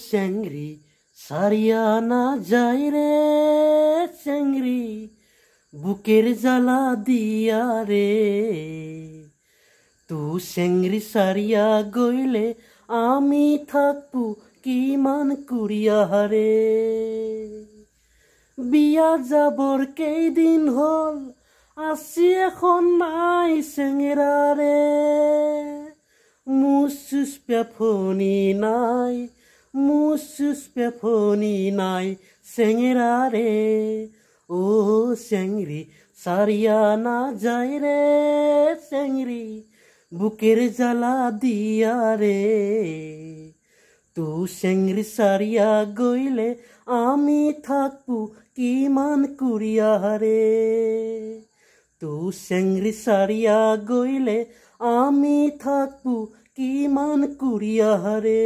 চেংৰি সারিয়া না যায় রে চেংরি বুকের জ্বালা দিয়া রে তু চেংরি সারিয়া গইলে আমি থাকবো কিমান কুড়িয়া রে বিয়া যাবৰ কেইদিন হল আসি এখন নাই চেংৰা ৰে মুচুস পেফনি নাই মুচুস পেফনি নাই চেংৰা রে ও চেংরি সারিয়া না যায় রে চেংরি বুকের জ্বালা দিয়া রে তু চেংরি সারিয়া গইলে আমি থাকবো কিমান কুড়িয়া রে তু চেংরি সারিয়া গইলে আমি থাকবো কিমান কুড়িয়া রে